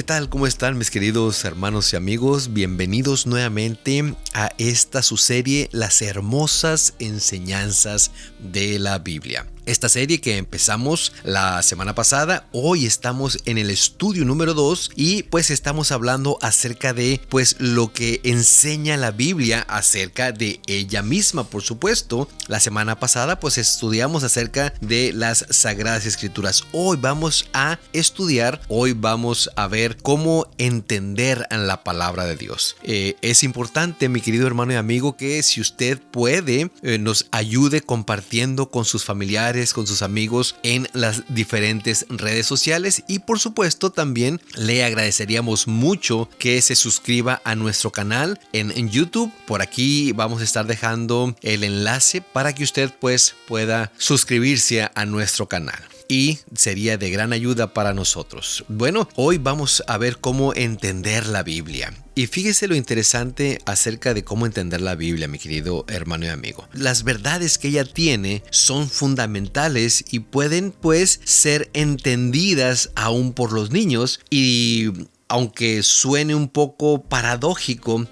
tal? ¿Cómo están mis queridos hermanos y amigos? Bienvenidos nuevamente a esta su serie, Las hermosas enseñanzas de la Biblia. Esta serie que empezamos la semana pasada, hoy estamos en el estudio número 2 y pues estamos hablando acerca de pues lo que enseña la Biblia acerca de ella misma, por supuesto. La semana pasada pues estudiamos acerca de las Sagradas Escrituras. Hoy vamos a ver cómo entender la palabra de Dios. Es importante, mi querido hermano y amigo, que si usted puede, nos ayude compartiendo con sus familiares, con sus amigos en las diferentes redes sociales, y por supuesto también le agradeceríamos mucho que se suscriba a nuestro canal en YouTube. Por aquí vamos a estar dejando el enlace para que usted pues pueda suscribirse a nuestro canal. Y sería de gran ayuda para nosotros. Bueno, hoy vamos a ver cómo entender la Biblia. Y fíjese lo interesante acerca de cómo entender la Biblia, mi querido hermano y amigo. Las verdades que ella tiene son fundamentales y pueden pues ser entendidas aún por los niños. Y aunque suene un poco paradójico,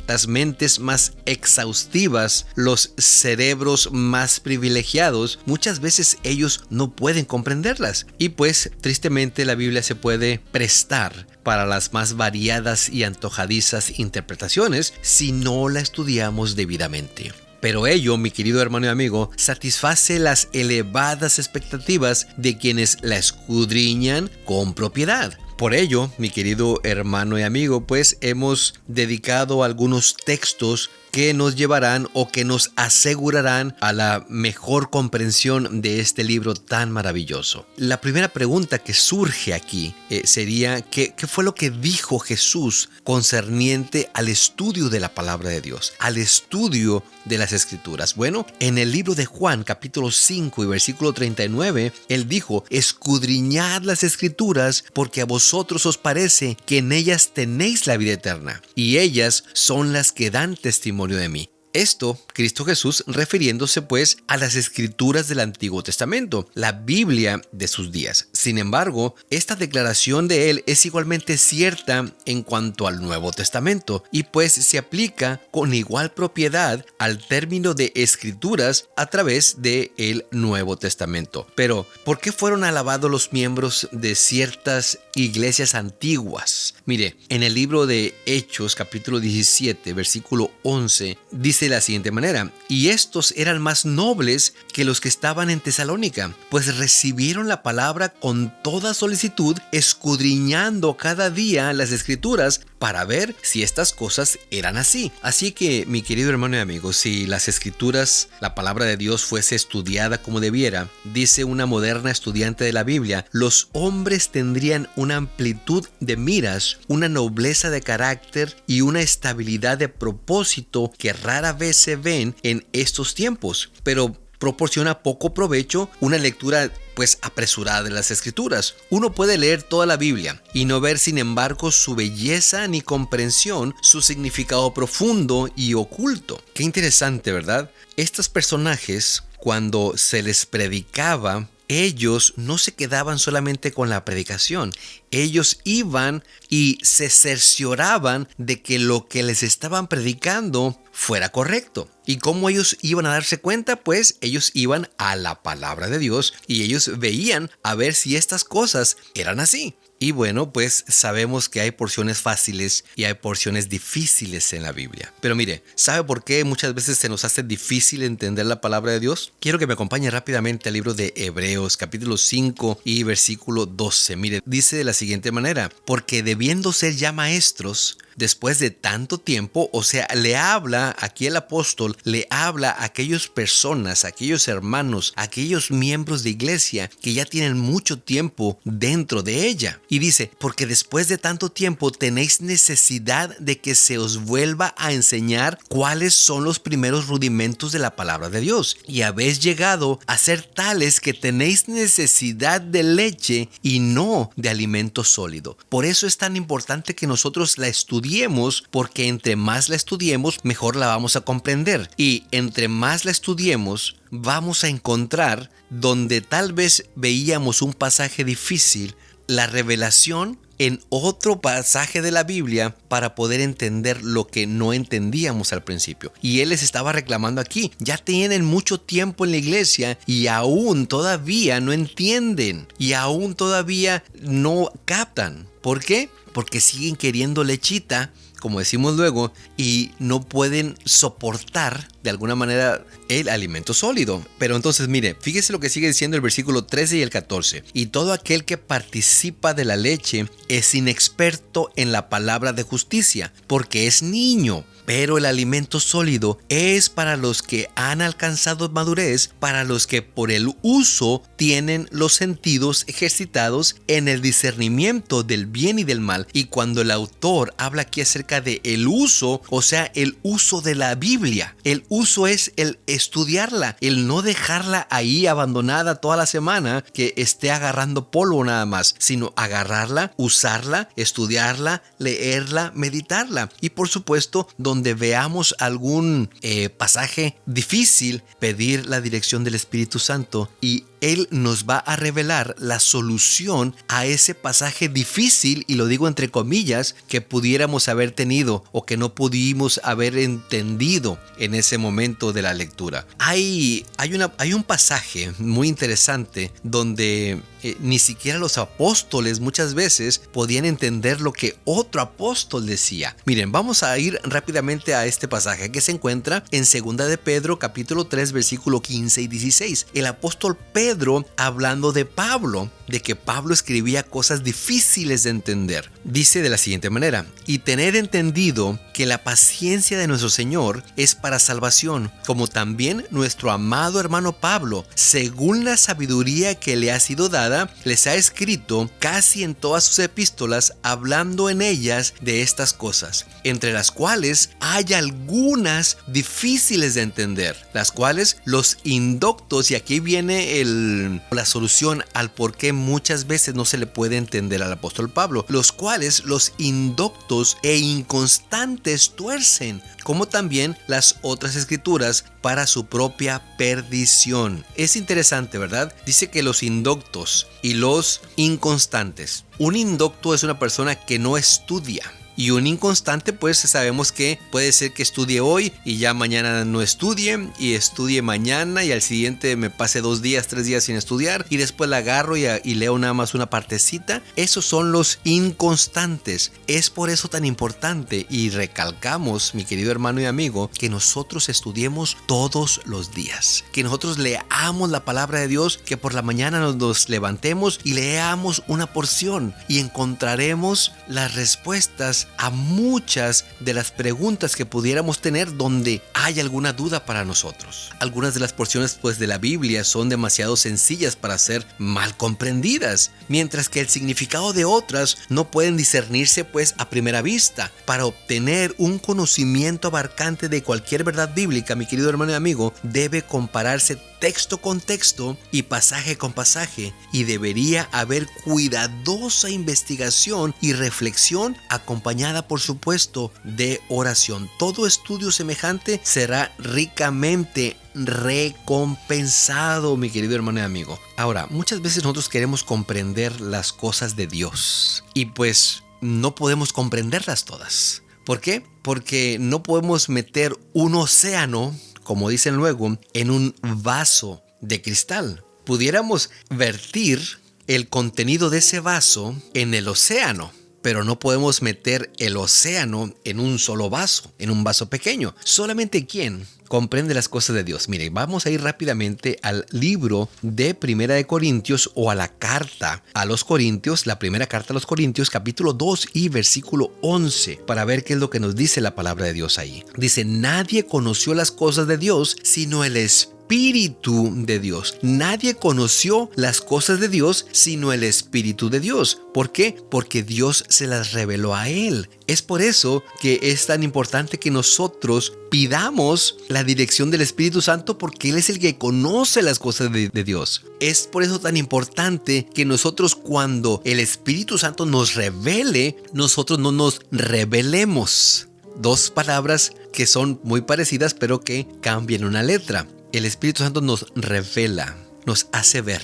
las mentes más exhaustivas, los cerebros más privilegiados, muchas veces ellos no pueden comprenderlas. Y pues tristemente la Biblia se puede prestar para las más variadas y antojadizas interpretaciones si no la estudiamos debidamente. Pero ello, mi querido hermano y amigo, satisface las elevadas expectativas de quienes la escudriñan con propiedad. Por ello, mi querido hermano y amigo, pues hemos dedicado algunos textos que nos llevarán o que nos asegurarán a la mejor comprensión de este libro tan maravilloso. La primera pregunta que surge aquí sería ¿qué fue lo que dijo Jesús concerniente al estudio de la palabra de Dios, al estudio de las Escrituras? Bueno, en el libro de Juan, capítulo 5 y versículo 39, él dijo: escudriñad las Escrituras, porque a vosotros os parece que en ellas tenéis la vida eterna, y ellas son las que dan testimonio de mí. Esto, Cristo Jesús, refiriéndose pues a las escrituras del Antiguo Testamento, la Biblia de sus días. Sin embargo, esta declaración de él es igualmente cierta en cuanto al Nuevo Testamento, y pues se aplica con igual propiedad al término de escrituras a través del Nuevo Testamento. Pero, ¿por qué fueron alabados los miembros de ciertas iglesias antiguas? Mire, en el libro de Hechos, capítulo 17, versículo 11, dice de la siguiente manera: y estos eran más nobles que los que estaban en Tesalónica, pues recibieron la palabra con toda solicitud, escudriñando cada día las Escrituras para ver si estas cosas eran así. Así que, mi querido hermano y amigo, si las Escrituras, la palabra de Dios, fuese estudiada como debiera, dice una moderna estudiante de la Biblia, los hombres tendrían una amplitud de miras, una nobleza de carácter y una estabilidad de propósito que rara vez se ven en estos tiempos, pero proporciona poco provecho una lectura pues apresurada de las Escrituras. Uno puede leer toda la Biblia y no ver, sin embargo, su belleza ni comprensión, su significado profundo y oculto. Qué interesante, ¿verdad? Estos personajes, cuando se les predicaba, ellos no se quedaban solamente con la predicación. Ellos iban y se cercioraban de que lo que les estaban predicando fuera correcto. ¿Y cómo ellos iban a darse cuenta? Pues ellos iban a la palabra de Dios y ellos veían a ver si estas cosas eran así. Y bueno, pues sabemos que hay porciones fáciles y hay porciones difíciles en la Biblia. Pero mire, ¿sabe por qué muchas veces se nos hace difícil entender la palabra de Dios? Quiero que me acompañe rápidamente al libro de Hebreos, capítulo 5 y versículo 12. Mire, dice de la siguiente manera: porque debiendo ser ya maestros, después de tanto tiempo, o sea, le habla aquí el apóstol, le habla a aquellas personas, a aquellos hermanos, a aquellos miembros de iglesia que ya tienen mucho tiempo dentro de ella. Y dice: porque después de tanto tiempo tenéis necesidad de que se os vuelva a enseñar cuáles son los primeros rudimentos de la palabra de Dios. Y habéis llegado a ser tales que tenéis necesidad de leche y no de alimento sólido. Por eso es tan importante que nosotros la estudiemos, porque entre más la estudiemos, mejor la vamos a comprender. Y entre más la estudiemos, vamos a encontrar donde tal vez veíamos un pasaje difícil, la revelación en otro pasaje de la Biblia para poder entender lo que no entendíamos al principio. Y él les estaba reclamando aquí, ya tienen mucho tiempo en la iglesia y aún todavía no entienden y aún todavía no captan. ¿Por qué? Porque siguen queriendo lechita, como decimos luego, y no pueden soportar de alguna manera el alimento sólido. Pero entonces mire, fíjese lo que sigue diciendo el versículo 13 y el 14. Y todo aquel que participa de la leche es inexperto en la palabra de justicia, porque es niño. Pero el alimento sólido es para los que han alcanzado madurez, para los que por el uso tienen los sentidos ejercitados en el discernimiento del bien y del mal. Y cuando el autor habla aquí acerca de el uso, o sea, el uso de la Biblia, el uso es el estudiarla, el no dejarla ahí abandonada toda la semana, que esté agarrando polvo nada más, sino agarrarla, usarla, estudiarla, leerla, meditarla. Y por supuesto, donde veamos algún pasaje difícil, pedir la dirección del Espíritu Santo y Él nos va a revelar la solución a ese pasaje difícil, y lo digo entre comillas, que pudiéramos haber tenido o que no pudimos haber entendido en ese momento de la lectura. Hay un pasaje muy interesante donde ni siquiera los apóstoles muchas veces podían entender lo que otro apóstol decía. Miren, vamos a ir rápidamente a este pasaje que se encuentra en 2 de Pedro capítulo 3 versículo 15 y 16. El apóstol Pedro hablando de Pablo, de que Pablo escribía cosas difíciles de entender. Dice de la siguiente manera: y tened entendido que la paciencia de nuestro Señor es para salvación, como también nuestro amado hermano Pablo, según la sabiduría que le ha sido dada, les ha escrito casi en todas sus epístolas, hablando en ellas de estas cosas, entre las cuales hay algunas difíciles de entender, las cuales los indoctos, y aquí viene la solución al por qué muchas veces no se le puede entender al apóstol Pablo, los cuales los indoctos e inconstantes tuercen, como también las otras escrituras, para su propia perdición. Es interesante, ¿verdad? Dice que los indoctos y los inconstantes. Un indocto es una persona que no estudia. Y un inconstante, pues sabemos que puede ser que estudie hoy y ya mañana no estudie, y estudie mañana y al siguiente me pase 2 días, 3 días sin estudiar, y después la agarro y leo nada más una partecita. Esos son los inconstantes. Es por eso tan importante, y recalcamos, mi querido hermano y amigo, que nosotros estudiemos todos los días, que nosotros leamos la palabra de Dios, que por la mañana nos levantemos y leamos una porción y encontraremos las respuestas a muchas de las preguntas que pudiéramos tener donde hay alguna duda para nosotros. Algunas de las porciones pues de la Biblia son demasiado sencillas para ser mal comprendidas, mientras que el significado de otras no pueden discernirse pues a primera vista. Para obtener un conocimiento abarcante de cualquier verdad bíblica, mi querido hermano y amigo, debe compararse texto con texto y pasaje con pasaje, y debería haber cuidadosa investigación y reflexión acompañada, por supuesto, de oración. Todo estudio semejante será ricamente recompensado, mi querido hermano y amigo. Ahora, muchas veces nosotros queremos comprender las cosas de Dios y pues no podemos comprenderlas todas. ¿Por qué? Porque no podemos meter un océano, como dicen luego, en un vaso de cristal. Pudiéramos vertir el contenido de ese vaso en el océano, pero no podemos meter el océano en un solo vaso, en un vaso pequeño. Solamente quien comprende las cosas de Dios. Mire, vamos a ir rápidamente al libro de Primera de Corintios, o a la carta a los Corintios, la primera carta a los Corintios, capítulo 2 y versículo 11, para ver qué es lo que nos dice la palabra de Dios ahí. Dice: nadie conoció las cosas de Dios sino el Espíritu de Dios. Nadie conoció las cosas de Dios sino el Espíritu de Dios. ¿Por qué? Porque Dios se las reveló a él. Es por eso que es tan importante que nosotros pidamos la dirección del Espíritu Santo, porque Él es el que conoce las cosas de Dios. Es por eso tan importante que nosotros, cuando el Espíritu Santo nos revele, nosotros no nos rebelemos. Dos palabras que son muy parecidas, pero que cambian una letra. El Espíritu Santo nos revela, nos hace ver.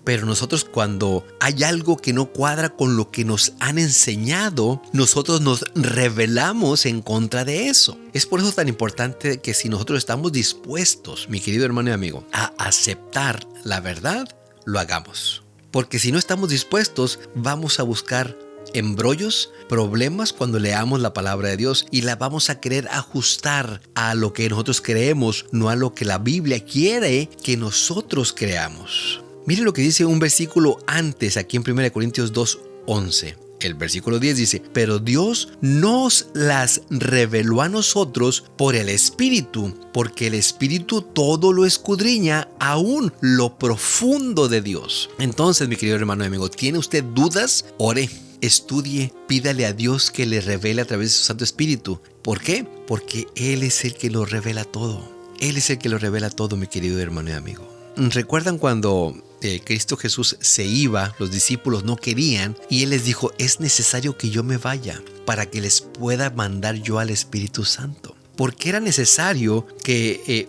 Pero nosotros, cuando hay algo que no cuadra con lo que nos han enseñado, nosotros nos rebelamos en contra de eso. Es por eso tan importante que si nosotros estamos dispuestos, mi querido hermano y amigo, a aceptar la verdad, lo hagamos. Porque si no estamos dispuestos, vamos a buscar embrollos, problemas cuando leamos la palabra de Dios, y la vamos a querer ajustar a lo que nosotros creemos, no a lo que la Biblia quiere que nosotros creamos. Mire lo que dice un versículo antes, aquí en 1 Corintios 2:11. El versículo 10 dice: pero Dios nos las reveló a nosotros por el Espíritu, porque el Espíritu todo lo escudriña, aún lo profundo de Dios. Entonces, mi querido hermano y amigo, ¿tiene usted dudas? Ore, estudie, pídale a Dios que le revele a través de su Santo Espíritu. ¿Por qué? Porque Él es el que lo revela todo. Él es el que lo revela todo, mi querido hermano y amigo. ¿Recuerdan cuando Cristo Jesús se iba? Los discípulos no querían y Él les dijo: es necesario que yo me vaya para que les pueda mandar yo al Espíritu Santo. ¿Por qué era necesario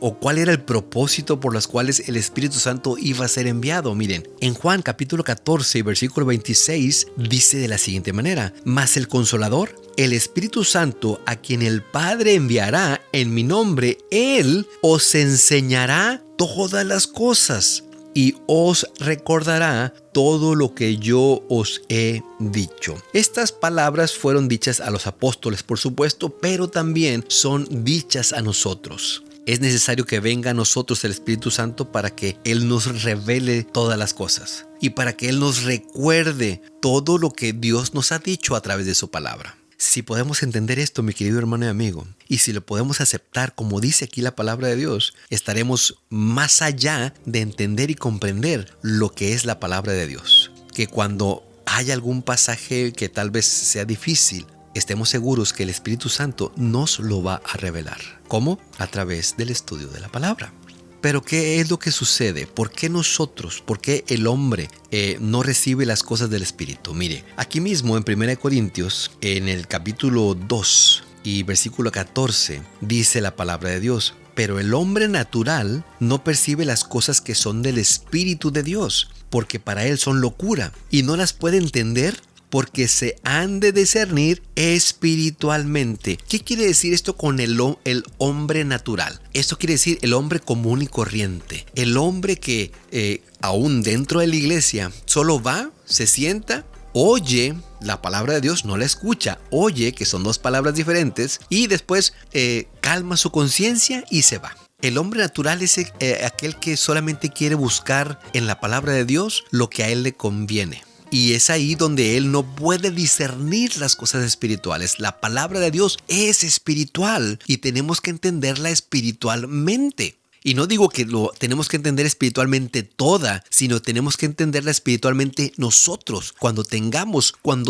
o cuál era el propósito por los cuales el Espíritu Santo iba a ser enviado? Miren, en Juan capítulo 14, versículo 26, dice de la siguiente manera: mas el Consolador, el Espíritu Santo, a quien el Padre enviará en mi nombre, Él os enseñará todas las cosas y os recordará todo lo que yo os he dicho. Estas palabras fueron dichas a los apóstoles, por supuesto, pero también son dichas a nosotros. Es necesario que venga a nosotros el Espíritu Santo para que Él nos revele todas las cosas y para que Él nos recuerde todo lo que Dios nos ha dicho a través de su palabra. Si podemos entender esto, mi querido hermano y amigo, y si lo podemos aceptar como dice aquí la palabra de Dios, estaremos más allá de entender y comprender lo que es la palabra de Dios. Que cuando hay algún pasaje que tal vez sea difícil, estemos seguros que el Espíritu Santo nos lo va a revelar. ¿Cómo? A través del estudio de la palabra. Pero ¿qué es lo que sucede? ¿Por qué nosotros, por qué el hombre no recibe las cosas del Espíritu? Mire, aquí mismo en 1 Corintios, en el capítulo 2 y versículo 14, dice la palabra de Dios: pero el hombre natural no percibe las cosas que son del Espíritu de Dios, porque para él son locura, y no las puede entender, porque se han de discernir espiritualmente. ¿Qué quiere decir esto con el hombre natural? Esto quiere decir el hombre común y corriente. El hombre que aún dentro de la iglesia solo va, se sienta, oye la palabra de Dios, no la escucha, oye que son dos palabras diferentes y después calma su conciencia y se va. El hombre natural es aquel que solamente quiere buscar en la palabra de Dios lo que a él le conviene. Y es ahí donde él no puede discernir las cosas espirituales. La palabra de Dios es espiritual y tenemos que entenderla espiritualmente. Y no digo que lo tenemos que entender espiritualmente toda, sino tenemos que entenderla espiritualmente nosotros. Cuando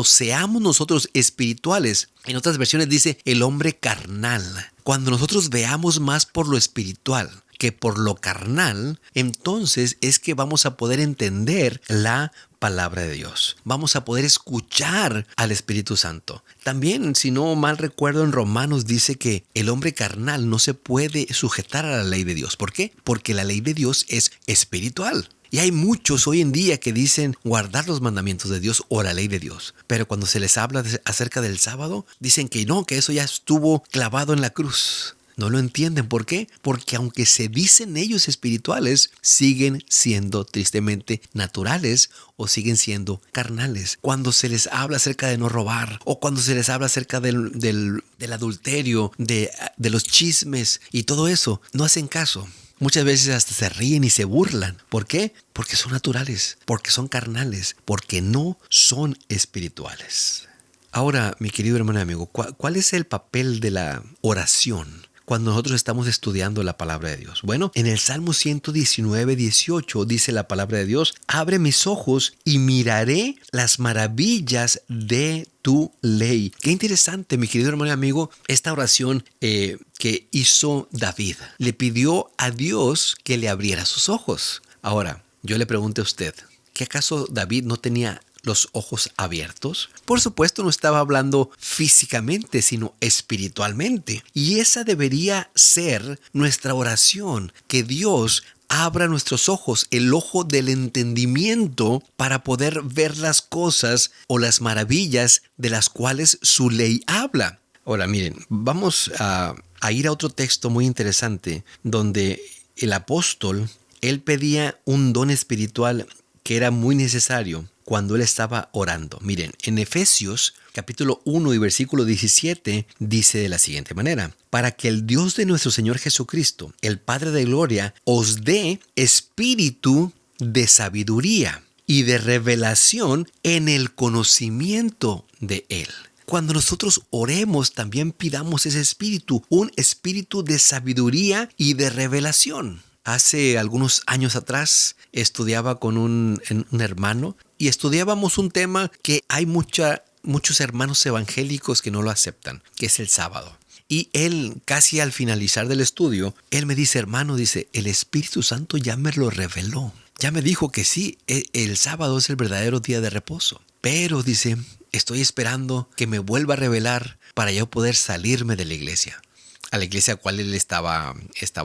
seamos nosotros espirituales. En otras versiones dice el hombre carnal. Cuando nosotros veamos más por lo espiritual que por lo carnal, entonces es que vamos a poder entender la palabra de Dios. Vamos a poder escuchar al Espíritu Santo. También, si no mal recuerdo, en Romanos dice que el hombre carnal no se puede sujetar a la ley de Dios. ¿Por qué? Porque la ley de Dios es espiritual. Y hay muchos hoy en día que dicen guardar los mandamientos de Dios o la ley de Dios. Pero cuando se les habla acerca del sábado, dicen que no, que eso ya estuvo clavado en la cruz. No lo entienden. ¿Por qué? Porque aunque se dicen ellos espirituales, siguen siendo tristemente naturales o siguen siendo carnales. Cuando se les habla acerca de no robar o cuando se les habla acerca del adulterio, de los chismes y todo eso, no hacen caso. Muchas veces hasta se ríen y se burlan. ¿Por qué? Porque son naturales, porque son carnales, porque no son espirituales. Ahora, mi querido hermano y amigo, ¿cuál es el papel de la oración cuando nosotros estamos estudiando la palabra de Dios? Bueno, en el Salmo 119:18 dice la palabra de Dios: abre mis ojos y miraré las maravillas de tu ley. Qué interesante, mi querido hermano y amigo, esta oración que hizo David. Le pidió a Dios que le abriera sus ojos. Ahora, yo le pregunto a usted, ¿qué acaso David no tenía los ojos abiertos? Por supuesto, no estaba hablando físicamente, sino espiritualmente. Y esa debería ser nuestra oración, que Dios abra nuestros ojos, el ojo del entendimiento, para poder ver las cosas o las maravillas de las cuales su ley habla. Ahora miren, vamos a ir a otro texto muy interesante donde el apóstol, él pedía un don espiritual que era muy necesario cuando él estaba orando. Miren, en Efesios capítulo 1 y versículo 17 dice de la siguiente manera: para que el Dios de nuestro Señor Jesucristo, el Padre de gloria, os dé espíritu de sabiduría y de revelación en el conocimiento de Él. Cuando nosotros oremos, también pidamos ese espíritu, un espíritu de sabiduría y de revelación. Hace algunos años atrás estudiaba con un hermano y estudiábamos un tema que hay muchos hermanos evangélicos que no lo aceptan, que es el sábado. Y él, casi al finalizar del estudio, él me dice: hermano, dice, el Espíritu Santo ya me lo reveló. Ya me dijo que sí, el sábado es el verdadero día de reposo. Pero, dice, estoy esperando que me vuelva a revelar para yo poder salirme de la iglesia. A la iglesia a la cual él estaba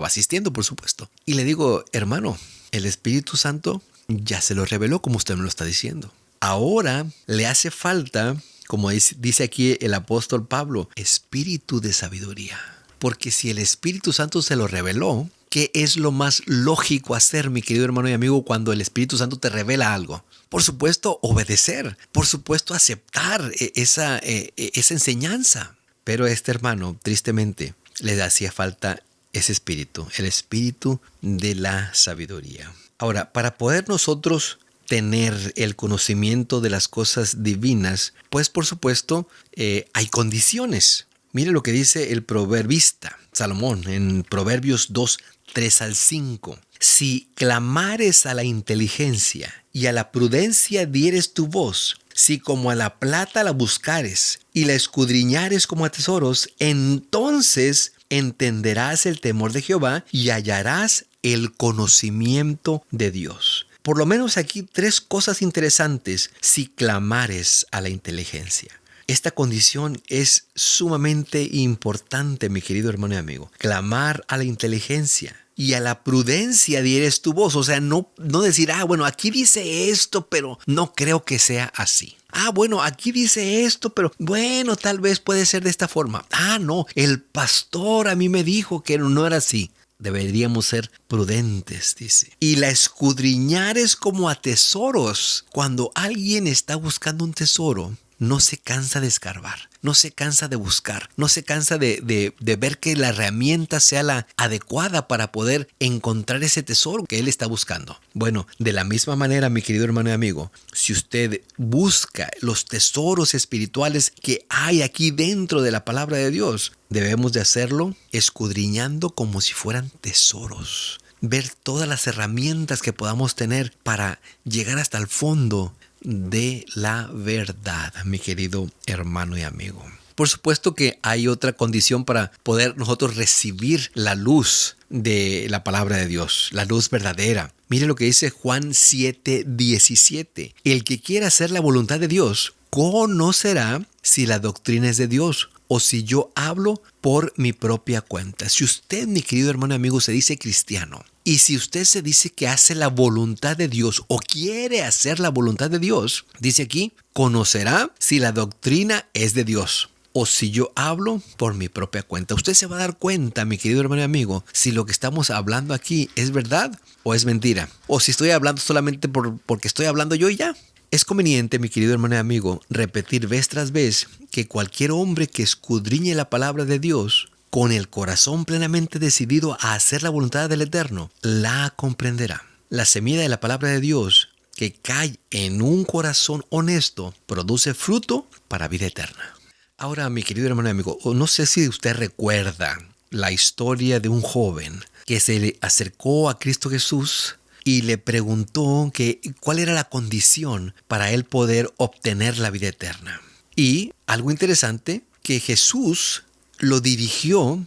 asistiendo, por supuesto. Y le digo: hermano, el Espíritu Santo ya se lo reveló como usted me lo está diciendo. Ahora le hace falta, como dice aquí el apóstol Pablo, espíritu de sabiduría. Porque si el Espíritu Santo se lo reveló, ¿qué es lo más lógico hacer, mi querido hermano y amigo, cuando el Espíritu Santo te revela algo? Por supuesto, obedecer. Por supuesto, aceptar esa enseñanza. Pero a este hermano, tristemente, le hacía falta ese espíritu, el espíritu de la sabiduría. Ahora, para poder nosotros tener el conocimiento de las cosas divinas, pues por supuesto hay condiciones. Mire lo que dice el proverbista Salomón en Proverbios 2, 3 al 5. Si clamares a la inteligencia y a la prudencia dieres tu voz, si como a la plata la buscares y la escudriñares como a tesoros, entonces entenderás el temor de Jehová y hallarás el conocimiento de Dios. Por lo menos aquí 3 cosas interesantes: si clamares a la inteligencia. Esta condición es sumamente importante, mi querido hermano y amigo. Clamar a la inteligencia. Y a la prudencia dieres tu voz. O sea, no decir: bueno, aquí dice esto, pero no creo que sea así. Bueno, aquí dice esto, pero bueno, tal vez puede ser de esta forma. No, el pastor a mí me dijo que no era así. Deberíamos ser prudentes, dice. Y la escudriñares como a tesoros. Cuando alguien está buscando un tesoro, no se cansa de escarbar, no se cansa de buscar, no se cansa de ver que la herramienta sea la adecuada para poder encontrar ese tesoro que él está buscando. Bueno, de la misma manera, mi querido hermano y amigo, si usted busca los tesoros espirituales que hay aquí dentro de la palabra de Dios, debemos de hacerlo escudriñando como si fueran tesoros. Ver todas las herramientas que podamos tener para llegar hasta el fondo de la verdad, mi querido hermano y amigo. Por supuesto que hay otra condición para poder nosotros recibir la luz de la palabra de Dios, la luz verdadera. Mire lo que dice Juan 7:17. El que quiera hacer la voluntad de Dios conocerá si la doctrina es de Dios o si yo hablo por mi propia cuenta. Si usted, mi querido hermano y amigo, se dice cristiano, y si usted se dice que hace la voluntad de Dios o quiere hacer la voluntad de Dios, dice aquí, conocerá si la doctrina es de Dios o si yo hablo por mi propia cuenta. Usted se va a dar cuenta, mi querido hermano y amigo, si lo que estamos hablando aquí es verdad o es mentira. O si estoy hablando solamente porque estoy hablando yo y ya. Es conveniente, mi querido hermano y amigo, repetir vez tras vez que cualquier hombre que escudriñe la palabra de Dios con el corazón plenamente decidido a hacer la voluntad del Eterno, la comprenderá. La semilla de la palabra de Dios que cae en un corazón honesto produce fruto para vida eterna. Ahora, mi querido hermano y amigo, no sé si usted recuerda la historia de un joven que se le acercó a Cristo Jesús y le preguntó cuál era la condición para él poder obtener la vida eterna. Y algo interesante, que Jesús lo dirigió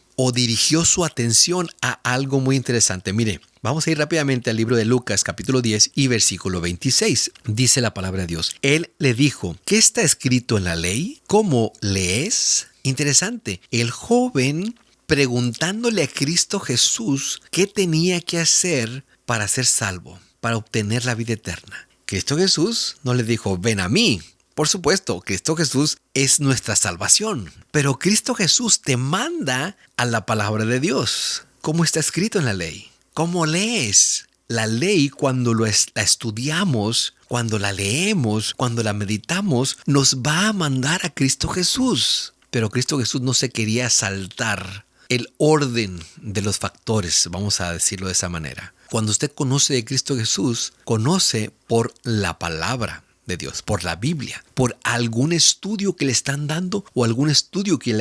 su atención a algo muy interesante. Mire, vamos a ir rápidamente al libro de Lucas, capítulo 10 y versículo 26. Dice la palabra de Dios. Él le dijo: ¿qué está escrito en la ley? ¿Cómo lees? Interesante. El joven preguntándole a Cristo Jesús qué tenía que hacer para ser salvo, para obtener la vida eterna? Cristo Jesús no le dijo, ven a mí. Por supuesto, Cristo Jesús es nuestra salvación, pero Cristo Jesús te manda a la palabra de Dios, como está escrito en la ley. ¿Cómo lees? La ley, cuando la estudiamos, cuando la leemos, cuando la meditamos, nos va a mandar a Cristo Jesús. Pero Cristo Jesús no se quería saltar el orden de los factores, vamos a decirlo de esa manera. Cuando usted conoce de Cristo Jesús, conoce por la palabra de Dios, por la Biblia, por algún estudio que le están dando o algún estudio que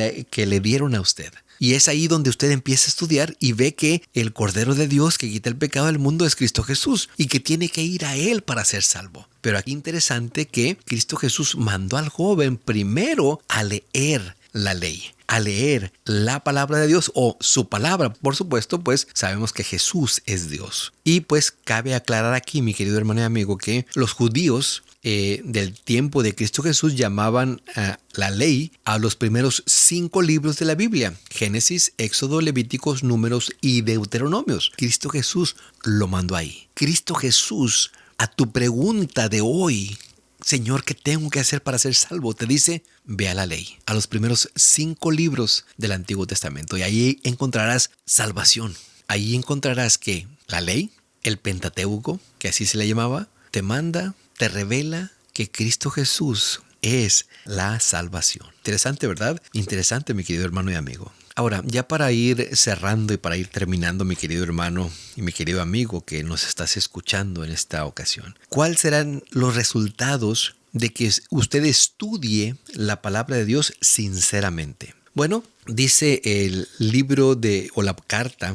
le dieron a usted. Y es ahí donde usted empieza a estudiar y ve que el Cordero de Dios que quita el pecado del mundo es Cristo Jesús y que tiene que ir a Él para ser salvo. Pero aquí interesante que Cristo Jesús mandó al joven primero a leer la ley, a leer la palabra de Dios o su palabra. Por supuesto, pues sabemos que Jesús es Dios. Y pues cabe aclarar aquí, mi querido hermano y amigo, que los judíos del tiempo de Cristo Jesús llamaban la ley a los primeros 5 libros de la Biblia: Génesis, Éxodo, Levíticos, Números y Deuteronomios. Cristo Jesús lo mandó ahí. Cristo Jesús, a tu pregunta de hoy, Señor, ¿qué tengo que hacer para ser salvo?, te dice, ve a la ley, a los primeros 5 libros del Antiguo Testamento, y ahí encontrarás salvación. Ahí encontrarás que la ley, el Pentateuco, que así se le llamaba, te manda, te revela que Cristo Jesús es la salvación. Interesante, ¿verdad? Interesante, mi querido hermano y amigo. Ahora, ya para ir cerrando y para ir terminando, mi querido hermano y mi querido amigo que nos estás escuchando en esta ocasión, ¿cuáles serán los resultados de que usted estudie la palabra de Dios sinceramente? Bueno, dice el libro o la carta,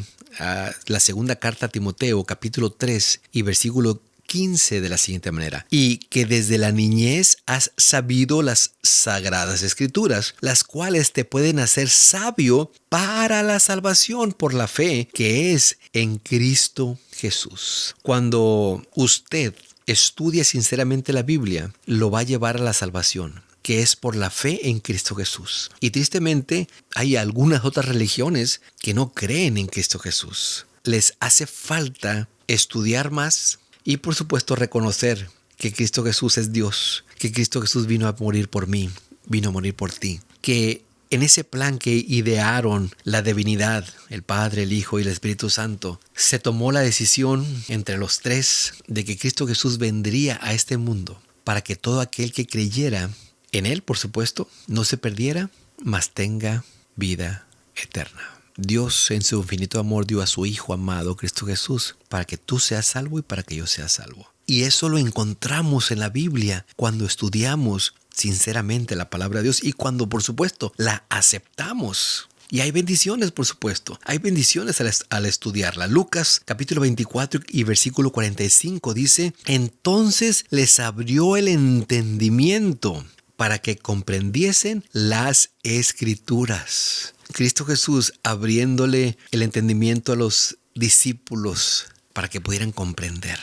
la segunda carta a Timoteo, capítulo 3 y versículo 15 de la siguiente manera: y que desde la niñez has sabido las sagradas escrituras, las cuales te pueden hacer sabio para la salvación por la fe que es en Cristo Jesús. Cuando usted estudia sinceramente la Biblia, lo va a llevar a la salvación, que es por la fe en Cristo Jesús. Y tristemente hay algunas otras religiones que no creen en Cristo Jesús. Les hace falta estudiar más y por supuesto reconocer que Cristo Jesús es Dios, que Cristo Jesús vino a morir por mí, vino a morir por ti, que en ese plan que idearon la divinidad, el Padre, el Hijo y el Espíritu Santo, se tomó la decisión entre los tres de que Cristo Jesús vendría a este mundo para que todo aquel que creyera en Él, por supuesto, no se perdiera, mas tenga vida eterna. Dios en su infinito amor dio a su Hijo amado, Cristo Jesús, para que tú seas salvo y para que yo sea salvo. Y eso lo encontramos en la Biblia cuando estudiamos sinceramente la palabra de Dios y cuando, por supuesto, la aceptamos. Y hay bendiciones, por supuesto. Hay bendiciones al estudiarla. Lucas capítulo 24 y versículo 45 dice: entonces les abrió el entendimiento para que comprendiesen las Escrituras. Cristo Jesús abriéndole el entendimiento a los discípulos para que pudieran comprender.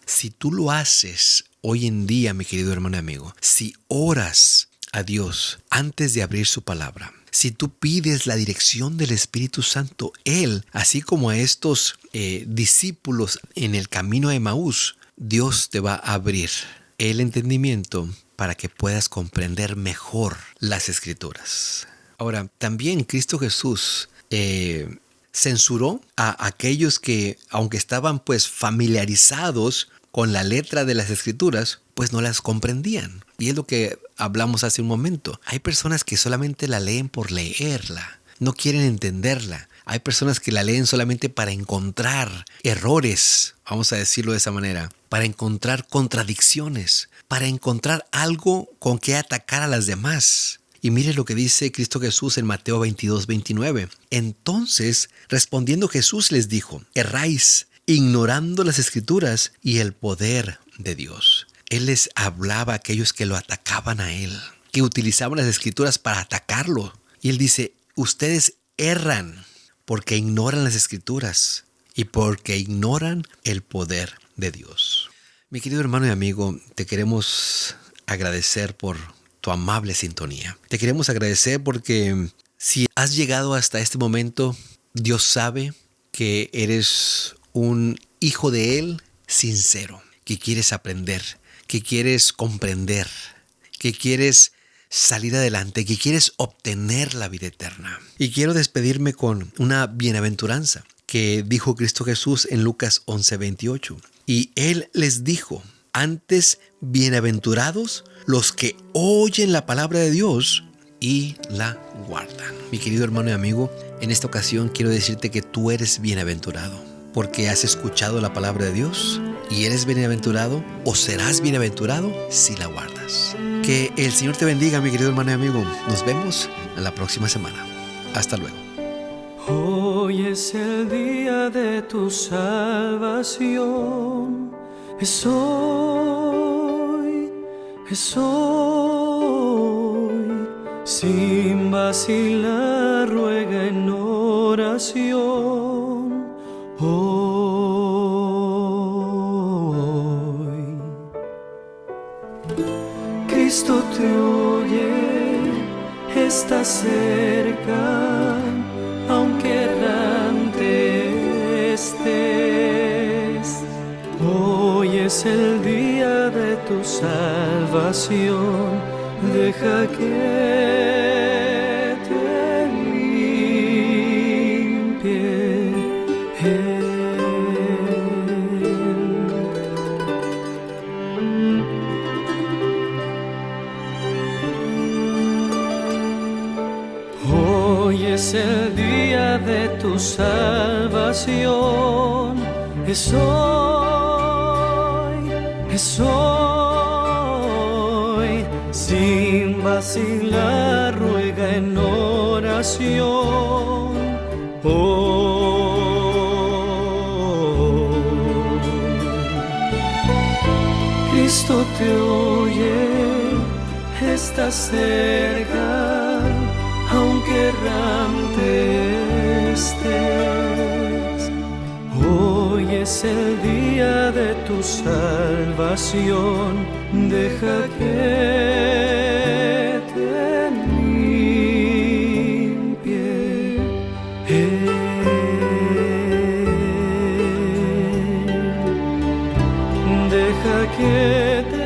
Si tú lo haces hoy en día, mi querido hermano y amigo, si oras a Dios antes de abrir su palabra, si tú pides la dirección del Espíritu Santo, Él, así como a estos discípulos en el camino de Emaús, Dios te va a abrir el entendimiento para que puedas comprender mejor las Escrituras. Ahora, también Cristo Jesús censuró a aquellos que, aunque estaban pues familiarizados con la letra de las Escrituras, pues no las comprendían. Y es lo que hablamos hace un momento. Hay personas que solamente la leen por leerla, no quieren entenderla. Hay personas que la leen solamente para encontrar errores, vamos a decirlo de esa manera, para encontrar contradicciones, para encontrar algo con que atacar a las demás. Y mire lo que dice Cristo Jesús en Mateo 22:29. Entonces, respondiendo Jesús les dijo: erráis, ignorando las Escrituras y el poder de Dios. Él les hablaba a aquellos que lo atacaban a Él, que utilizaban las Escrituras para atacarlo. Y Él dice: ustedes erran porque ignoran las Escrituras y porque ignoran el poder de Dios. Mi querido hermano y amigo, te queremos agradecer por tu amable sintonía. Te queremos agradecer porque si has llegado hasta este momento, Dios sabe que eres un hijo de Él sincero, que quieres aprender, que quieres comprender, que quieres salir adelante, que quieres obtener la vida eterna. Y quiero despedirme con una bienaventuranza que dijo Cristo Jesús en Lucas 11:28. Y Él les dijo: antes bienaventurados los que oyen la palabra de Dios y la guardan. Mi querido hermano y amigo, en esta ocasión quiero decirte que tú eres bienaventurado porque has escuchado la palabra de Dios, y eres bienaventurado o serás bienaventurado si la guardas. Que el Señor te bendiga, mi querido hermano y amigo. Nos vemos en la próxima semana. Hasta luego. Hoy es el día de tu salvación. Es hoy, es hoy. Sin vacilar, ruega en oración. Hoy Cristo te oye, está cerca, aunque errante estés. Hoy es el día de tu salvación, deja que te limpie Él. Hoy es el día de tu salvación, es hoy, es hoy. Sin vacilar, ruega en oración. Cristo te oye, está cerca, aunque errante estés. Hoy es el día de tu salvación, deja que te limpie Él. Deja que te